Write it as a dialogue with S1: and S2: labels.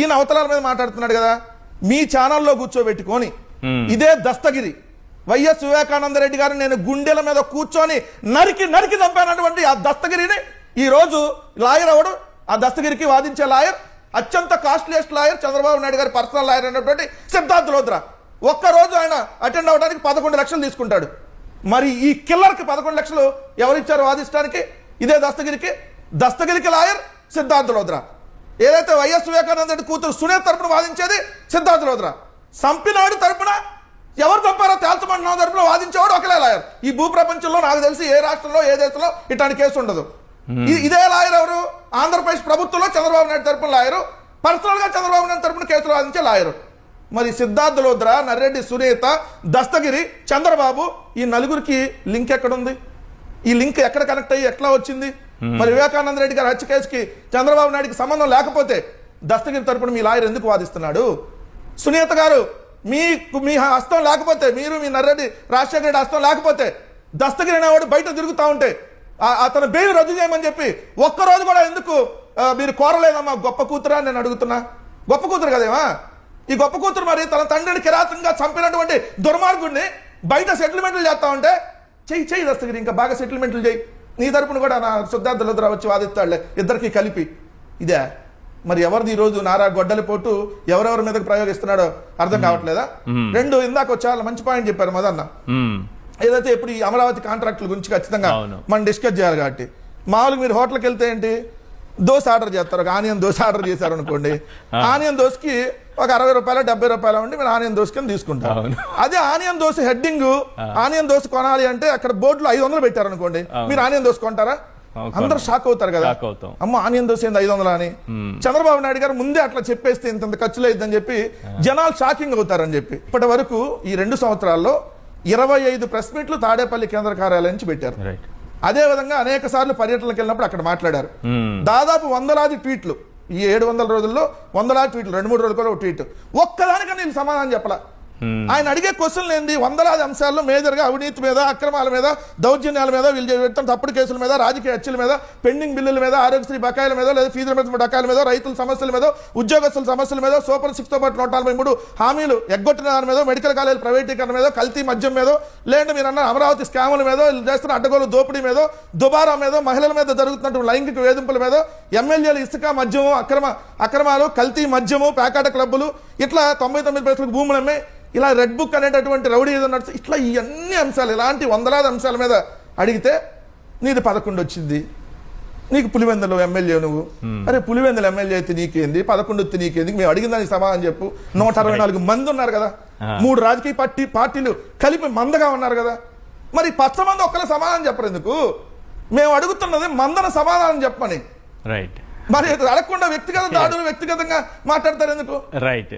S1: ఈయన అవతలాల మీద మాట్లాడుతున్నాడు కదా, మీ ఛానల్లో కూర్చోబెట్టుకొని ఇదే దస్తగిరి వైఎస్ వివేకానంద రెడ్డి గారు నేను గుండెల మీద కూర్చొని నరికి నరికి చంపానటువంటి ఆ దస్తగిరిని ఈ రోజు లాయర్ అవడు, ఆ దస్తగిరికి వాదించే లాయర్ అత్యంత కాస్ట్లీయెస్ట్ లాయర్ చంద్రబాబు నాయుడు గారి పర్సనల్ లాయర్ అయినటువంటి సిద్ధార్థ్ లోద్రా ఒక్కరోజు ఆయన అటెండ్ అవడానికి 11 లక్షలు తీసుకుంటాడు. మరి ఈ కిల్లర్కి 11 లక్షలు ఎవరిచ్చారు వాదించడానికి? ఇదే దస్తగిరికి లాయర్ సిద్ధార్థ్ లోద్రా. ఏదైతే వైఎస్ వివేకానంద రెడ్డి కూతురు సునీత తరపున వాదించేది సిద్ధార్థ్ లోద్రా. సంపినాడు తరపున ఎవరు చంపారో తేల్చమంటున్న తరపున వాదించేవాడు ఒకలే లాయర్. ఈ భూ ప్రపంచంలో నాకు తెలిసి ఏ రాష్ట్రంలో ఏ దేశంలో ఇట్లాంటి కేసు ఉండదు. ఇదే లాయర్ ఎవరు? ఆంధ్రప్రదేశ్ ప్రభుత్వంలో చంద్రబాబు నాయుడు తరపున లాయరు, పర్సనల్ గా చంద్రబాబు నాయుడు తరపున కేసులు వాదించే లాయరు. మరి సిద్ధార్థ్ లోద్రా, నర్రెడ్డి సునీత, దస్తగిరి, చంద్రబాబు ఈ నలుగురికి లింక్ ఎక్కడుంది? ఈ లింక్ ఎక్కడ కనెక్ట్ అయ్యి ఎట్లా వచ్చింది? మరి వివేకానంద రెడ్డి గారి హత్య కేసుకి చంద్రబాబు నాయుడికి సంబంధం లేకపోతే దస్తగిరి తరపున మీ లాయర్ ఎందుకు వాదిస్తున్నాడు? సునీత గారు మీ హస్తం లేకపోతే, మీరు మీ నర్రెడ్డి రాజశేఖర రెడ్డి హస్తం లేకపోతే దస్తగిరి అనేవాడు బయట తిరుగుతూ ఉంటే అతను బెయిల్ రద్దు చేయమని చెప్పి ఒక్కరోజు కూడా ఎందుకు మీరు కోరలేదమ్మా? గొప్ప కూతురా నేను అడుగుతున్నా. గొప్ప కూతురు కదేమా ఈ గొప్ప కూతురు. మరి తన తండ్రిని కిరాతంగా చంపినటువంటి దుర్మార్గుడిని బయట సెటిల్మెంట్లు చేస్తా ఉంటే చెయ్యి దస్తగిరి, ఇంకా బాగా సెటిల్మెంట్లు చేయి. నీ తరపున కూడా నా సిద్ధార్థ్ లోద్రా వచ్చి వాదిస్తాడులే, ఇద్దరికి కలిపి. ఇదే మరి ఎవరిది ఈరోజు నారా గొడ్డలి పోటు ఎవరెవరి మీదకి ప్రయోగిస్తున్నాడో అర్థం కావట్లేదా? రెండు, ఇందాక చాలా మంచి పాయింట్ చెప్పారు మదన్న. ఏదైతే ఇప్పుడు ఈ అమరావతి కాంట్రాక్టుల గురించి ఖచ్చితంగా మనం డిస్కస్ చేయాలి. కాబట్టి మామూలుగా మీరు హోటల్కి వెళ్తే ఏంటి, దోశ ఆర్డర్ చేస్తారు. ఒక ఆనియన్ దోశ ఆర్డర్ చేశారు అనుకోండి, ఆనియన్ దోశకి ఒక 60 రూపాయలు 70 రూపాయలు ఉండి మీరు ఆనియన్ దోశ కింద తీసుకుంటారు. అదే onion dosa heading onion dosa కొనాలి అంటే అక్కడ బోర్డులో 500 పెట్టారు అనుకోండి, మీరు ఆనియన్ దోశ కొంటారా? అందరూ షాక్ అవుతారు కదా, అమ్మ ఆనియన్ దోశ ఏంది 500 అని. చంద్రబాబు నాయుడు గారు ముందే అట్లా చెప్పేస్తే ఇంత ఖర్చులు అయిద్దని చెప్పి జనాలు షాకింగ్ అవుతారని చెప్పి ఇప్పటి వరకు ఈ 2 సంవత్సరాల్లో 25 ప్రెస్ మీట్లు తాడేపల్లి కేంద్ర కార్యాలయం నుంచి పెట్టారు. అదే విధంగా అనేక సార్లు పర్యటనలకు వెళ్ళినప్పుడు అక్కడ మాట్లాడారు. దాదాపు 100 ట్వీట్లు, ఈ 700 రోజుల్లో 100 ట్వీట్లు, 2-3 రోజులు కూడా ఒక ట్వీట్. ఒక్కదానికన్నా నేను సమాధానం చెప్పలా. ఆయన అడిగే క్వశ్చన్లు ఏంది? 100 అంశాల్లో మేజర్గా అవినీతి మీద, అక్రమాల మీద, దౌర్జన్యాల మీద, వీళ్ళు పెడతాం తప్పుడు కేసుల మీద, రాజకీయ హత్యల మీద, పెండింగ్ బిల్లుల మీద, ఆరోగ్యశ్రీ బకాయిల మీద, లేదా ఫీజుల మీద బకాయిల మీద, రైతుల సమస్యల మీద, ఉద్యోగస్తుల సమస్యల మీద, సూపర్ 6తో పాటు 143 హామీలు ఎగ్గొట్టిన దాని మీద, మెడికల్ కాలేజీల ప్రైవేటీకరణ మీద, కల్తీ మద్యం మీద, లేదంటే మీరు అన్న అమరావతి స్కాముల మీద, చేస్తున్న అడ్డగోలు దోపిడీ మీద, దుబారా మీద, మహిళల మీద జరుగుతున్నటువంటి లైంగిక వేధింపుల మీద, ఎమ్మెల్యేలు ఇసుక మద్యము అక్రమాలు, కల్తీ మద్యము, ప్యాకాట క్లబ్బులు, ఇట్లా 99% భూములు అమ్మే, ఇలా రెడ్ బుక్ అనేటటువంటి రౌడీ ఏదో నడుస్తుంది. ఇట్లా ఇవన్నీ అంశాలు, ఇలాంటి 100 అంశాల మీద అడిగితే నీది 11 వచ్చింది. నీకు పులివెందులు ఎమ్మెల్యే నువ్వు, అరే పులివెందులు ఎమ్మెల్యే అయితే నీకేంది, 11 వస్తే నీకేంది? మేము అడిగిన దానికి సమాధానం చెప్పు. 164 మంది ఉన్నారు కదా, 3 రాజకీయ పార్టీలు కలిపి మందగా ఉన్నారు కదా, మరి 10 మంది ఒక్కరు సమాధానం చెప్పరు ఎందుకు? మేము అడుగుతున్నది మందన సమాధానం చెప్పని.
S2: రైట్.
S1: మరి అడగకుండా వ్యక్తిగత దాడులు వ్యక్తిగతంగా మాట్లాడతారు ఎందుకు?
S2: రైట్.